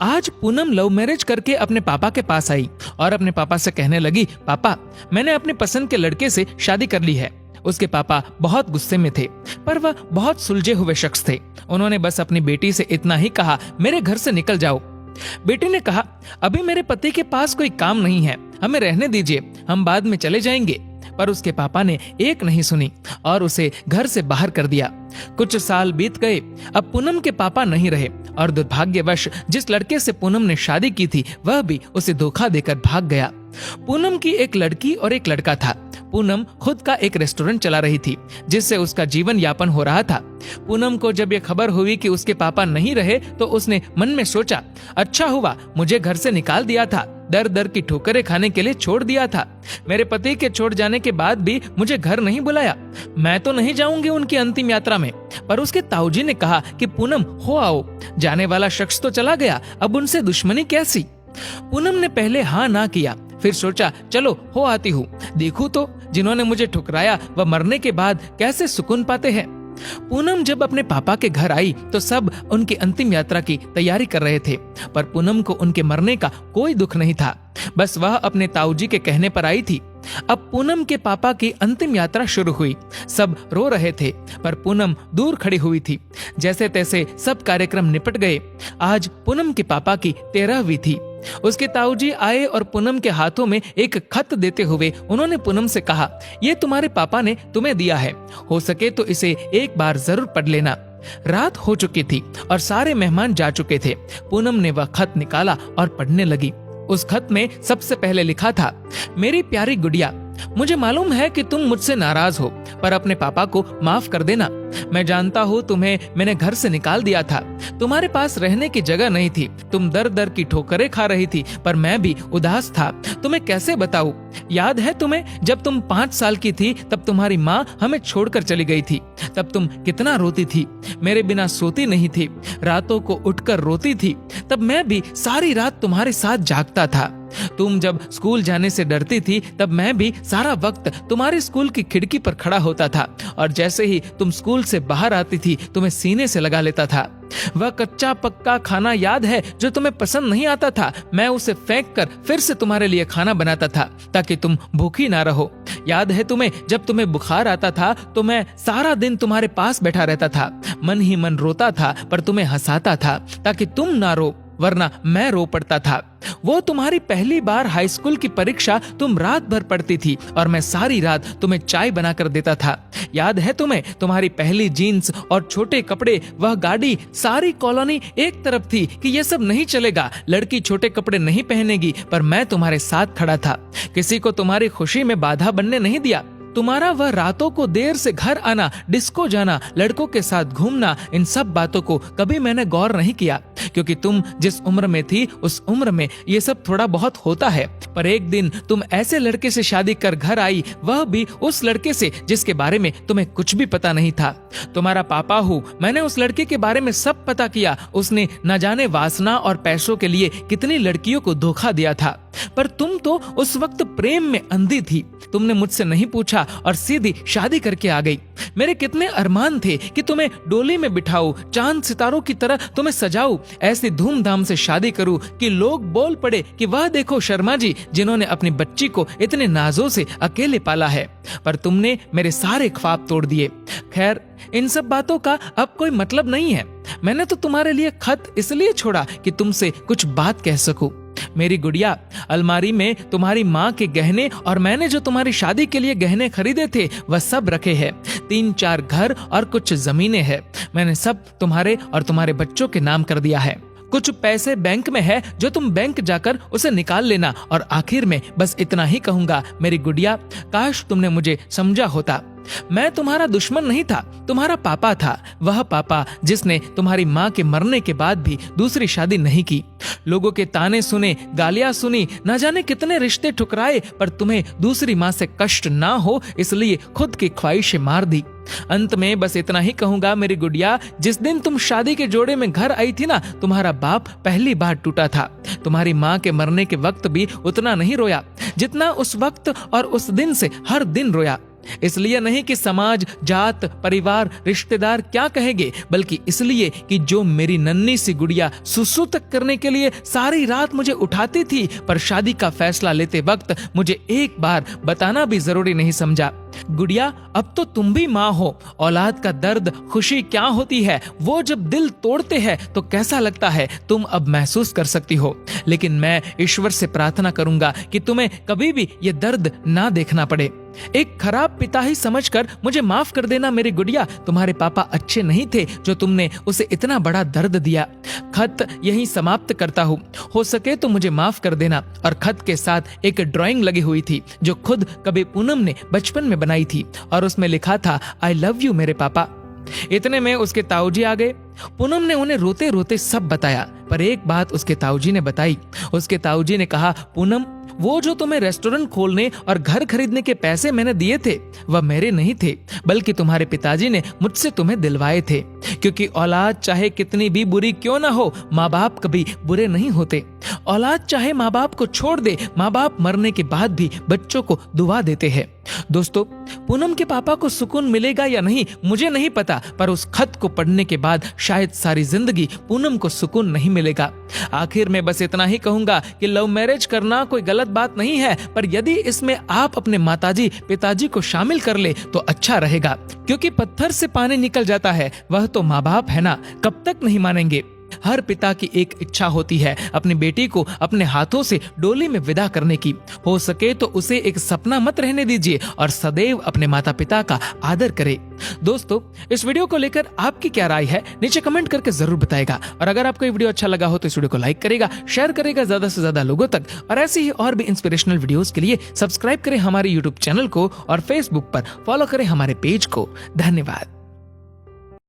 आज Poonam love marriage करके अपने पापा के पास आई और अपने पापा से कहने लगी, पापा मैंने अपने पसंद के लड़के से शादी कर ली है। उसके पापा बहुत गुस्से में थे, पर वह बहुत सुलझे हुए शख्स थे। उन्होंने बस अपनी बेटी से इतना ही कहा, मेरे घर से निकल जाओ। बेटी ने कहा, अभी मेरे पति के पास कोई काम नहीं है, हमें रहने दीजिए, हम बाद में चले जाएंगे। पर उसके पापा ने एक नहीं सुनी और उसे घर से बाहर कर दिया। कुछ साल बीत गए। अब पूनम के पापा नहीं रहे और दुर्भाग्यवश जिस लड़के से पूनम ने शादी की थी वह भी उसे धोखा देकर भाग गया। पूनम की एक लड़की और एक लड़का था। पूनम खुद का एक रेस्टोरेंट चला रही थी जिससे उसका जीवन यापन हो रहा था। पूनम को जब यह खबर हुई कि उसके पापा नहीं रहे तो उसने मन में सोचा, अच्छा हुआ मुझे घर से निकाल दिया था, दर दर की ठोकरें खाने के लिए छोड़ दिया था। मेरे पति के छोड़ जाने के बाद भी मुझे घर नहीं बुलाया। मैं तो नहीं जाऊंगी उनकी अंतिम यात्रा में। पर उसके ताऊजी ने कहा कि पूनम हो आओ, जाने वाला शख्स तो चला गया, अब उनसे दुश्मनी कैसी। पूनम ने पहले हाँ ना किया, फिर सोचा चलो हो आती हूँ, देखूं तो जिन्होंने मुझे ठुकराया वह मरने के बाद कैसे सुकून पाते हैं। पूनम जब अपने पापा के घर आई तो सब उनकी अंतिम यात्रा की तैयारी कर रहे थे, पर पूनम को उनके मरने का कोई दुख नहीं था। बस वह अपने ताऊजी के कहने पर आई थी। अब पूनम के पापा की अंतिम यात्रा शुरू हुई। सब रो रहे थे, पर पूनम दूर खड़ी हुई थी। जैसे तैसे सब कार्यक्रम निपट गए। आज पूनम के पापा की 13वीं थी। उसके ताऊजी आए और पूनम के हाथों में एक खत देते हुए उन्होंने पूनम से कहा, ये तुम्हारे पापा ने तुम्हें दिया है, हो सके तो इसे एक बार जरूर पढ़ लेना। रात हो चुकी थी और सारे मेहमान जा चुके थे। पूनम ने वह खत निकाला और पढ़ने लगी। उस खत में सबसे पहले लिखा था, मेरी प्यारी गुड़िया, मुझे मालूम है कि तुम मुझसे नाराज हो, पर अपने पापा को माफ कर देना। मैं जानता हूँ तुम्हें मैंने घर से निकाल दिया था, तुम्हारे पास रहने की जगह नहीं थी, तुम दर दर की ठोकरें खा रही थी, पर मैं भी उदास था। तुम्हें कैसे बताऊं? याद है तुम्हें जब तुम 5 साल की थी तब तुम्हारी माँ हमें छोड़कर चली गई थी, तब तुम कितना रोती थी, मेरे बिना सोती नहीं थी, रातों को उठकर रोती थी, तब मैं भी सारी रात तुम्हारे साथ जागता था। तुम जब स्कूल जाने से डरती थी तब मैं भी सारा वक्त तुम्हारे स्कूल की खिड़की पर खड़ा होता था और जैसे ही तुम स्कूल से बाहर आती थी तुम्हें सीने से लगा लेता था। वह कच्चा पक्का खाना याद है जो तुम्हें पसंद नहीं आता था, मैं उसे फेंक कर फिर से तुम्हारे लिए खाना बनाता था ताकि तुम भूखी ना रहो। याद है तुम्हें जब तुम्हें बुखार आता था तो मैं सारा दिन तुम्हारे पास बैठा रहता था, मन ही मन रोता था पर तुम्हें हंसाता था ताकि तुम ना रो, वरना मैं रो पड़ता था। वो तुम्हारी पहली बार हाई स्कूल की परीक्षा तुम रात भर पढ़ती थी और मैं सारी रात तुम्हें चाय बनाकर देता था। याद है तुम्हें तुम्हारी पहली जीन्स और छोटे कपड़े, वह गाड़ी, सारी कॉलोनी एक तरफ थी कि ये सब नहीं चलेगा, लड़की छोटे कपड़े नहीं पहनेगी, पर मैं तुम्हारे साथ खड़ा था, किसी को तुम्हारी खुशी में बाधा बनने नहीं दिया। तुम्हारा वह रातों को देर से घर आना, डिस्को जाना, लड़कों के साथ घूमना, इन सब बातों को कभी मैंने गौर नहीं किया, क्योंकि तुम जिस उम्र में थी उस उम्र में ये सब थोड़ा बहुत होता है। पर एक दिन तुम ऐसे लड़के से शादी कर घर आई, वह भी उस लड़के से जिसके बारे में तुम्हें कुछ भी पता नहीं था। तुम्हारा पापा हूँ, मैंने उस लड़के के बारे में सब पता किया। उसने न जाने वासना और पैसों के लिए कितनी लड़कियों को धोखा दिया था, पर तुम तो उस वक्त प्रेम में अंधी थी। तुमने मुझसे नहीं पूछा और सीधी शादी करके आ गई। मेरे कितने अरमान थे कि तुम्हें डोली में बिठाऊं, चांद सितारों की तरह तुम्हें सजाऊं, ऐसी धूमधाम से शादी करूं कि लोग बोल पड़े कि वह देखो शर्मा जी जिन्होंने अपनी बच्ची को इतने नाजों से अकेले पाला है। पर तुमने मेरे सारे ख्वाब तोड़ दिए। खैर, इन सब बातों का अब कोई मतलब नहीं है। मैंने तो तुम्हारे लिए खत इसलिए छोड़ा कि तुमसे कुछ बात कह सकूं। मेरी गुड़िया, अलमारी में तुम्हारी माँ के गहने और मैंने जो तुम्हारी शादी के लिए गहने खरीदे थे वह सब रखे हैं। 3-4 घर और कुछ जमीनें हैं। मैंने सब तुम्हारे और तुम्हारे बच्चों के नाम कर दिया है। कुछ पैसे बैंक में है जो तुम बैंक जाकर उसे निकाल लेना। और आखिर में बस इतना ही कहूंगा, मेरी गुड़िया, काश तुमने मुझे समझा होता। मैं तुम्हारा दुश्मन नहीं था, तुम्हारा पापा था, वह पापा जिसने तुम्हारी माँ के मरने के बाद भी दूसरी शादी नहीं की। लोगों के ताने सुने, गालियां सुनी, न जाने कितने रिश्ते ठुकराए, पर तुम्हें दूसरी माँ से कष्ट ना हो इसलिए खुद की ख्वाहिशें मार दी। अंत में बस इतना ही कहूंगा, मेरी गुड़िया, जिस दिन तुम शादी के जोड़े में घर आई थी ना, तुम्हारा बाप पहली बार टूटा था। तुम्हारी माँ के मरने के वक्त भी उतना नहीं रोया जितना उस वक्त और उस दिन से हर दिन रोया। इसलिए नहीं कि समाज, जात, परिवार, रिश्तेदार क्या कहेंगे, बल्कि इसलिए कि जो मेरी नन्ही सी गुड़िया सुसु तक करने के लिए सारी रात मुझे उठाती थी, पर शादी का फैसला लेते वक्त मुझे एक बार बताना भी जरूरी नहीं समझा। गुड़िया, अब तो तुम भी माँ हो। औलाद का दर्द, खुशी क्या होती है, वो जब दिल तोड़ते हैं तो कैसा लगता है, तुम अब महसूस कर सकती हो। लेकिन मैं ईश्वर से प्रार्थना करूंगा कि तुम्हें कभी भी ये दर्द ना देखना पड़े। एक खराब पिता ही समझकर मुझे माफ कर देना मेरी गुड़िया। तुम्हारे पापा अच्छे नहीं थे जो तुमने उसे इतना बड़ा दर्द दिया। खत यहीं समाप्त करता हूँ, हो सके तो मुझे माफ कर देना। और खत के साथ एक ड्राइंग लगी हुई थी जो खुद कभी पूनम ने बचपन में बनाई थी, और उसमें लिखा था, आई लव यू मेरे पापा। इतने में उसके ताऊजी आ गए। पूनम ने उन्हें रोते रोते सब बताया, पर एक बात उसके ताऊजी ने बताई। उसके ताऊजी ने कहा, पूनम, वो जो तुम्हें रेस्टोरेंट खोलने और घर खरीदने के पैसे मैंने दिए थे, वह मेरे नहीं थे, बल्कि तुम्हारे पिताजी ने मुझसे तुम्हें दिलवाए थे। क्योंकि औलाद चाहे कितनी भी बुरी क्यों ना हो, माँ बाप कभी बुरे नहीं होते। औलाद चाहे माँ बाप को छोड़ दे, माँ बाप मरने के बाद भी बच्चों को दुआ देते हैं। दोस्तों, पूनम के पापा को सुकून मिलेगा या नहीं मुझे नहीं पता, पर उस खत को पढ़ने के बाद शायद सारी जिंदगी पूनम को सुकून नहीं मिलेगा। आखिर में बस इतना ही कहूंगा कि लव मैरिज करना कोई गलत बात नहीं है, पर यदि इसमें आप अपने माताजी, पिताजी को शामिल कर ले तो अच्छा रहेगा। क्योंकि पत्थर से पानी निकल जाता है, वह तो माँ बाप है ना, कब तक नहीं मानेंगे। हर पिता की एक इच्छा होती है अपनी बेटी को अपने हाथों से डोली में विदा करने की। हो सके तो उसे एक सपना मत रहने दीजिए और सदैव अपने माता पिता का आदर करे। दोस्तों, इस वीडियो को लेकर आपकी क्या राय है, नीचे कमेंट करके जरूर बताएगा। और अगर आपको ये वीडियो अच्छा लगा हो तो इस वीडियो को लाइक करेगा, शेयर करेगा ज्यादा से ज्यादा लोगों तक। और ऐसी ही और भी इंस्पिरेशनल वीडियोस के लिए सब्सक्राइब करें हमारे यूट्यूब चैनल को और फेसबुक पर फॉलो करें हमारे पेज को। धन्यवाद।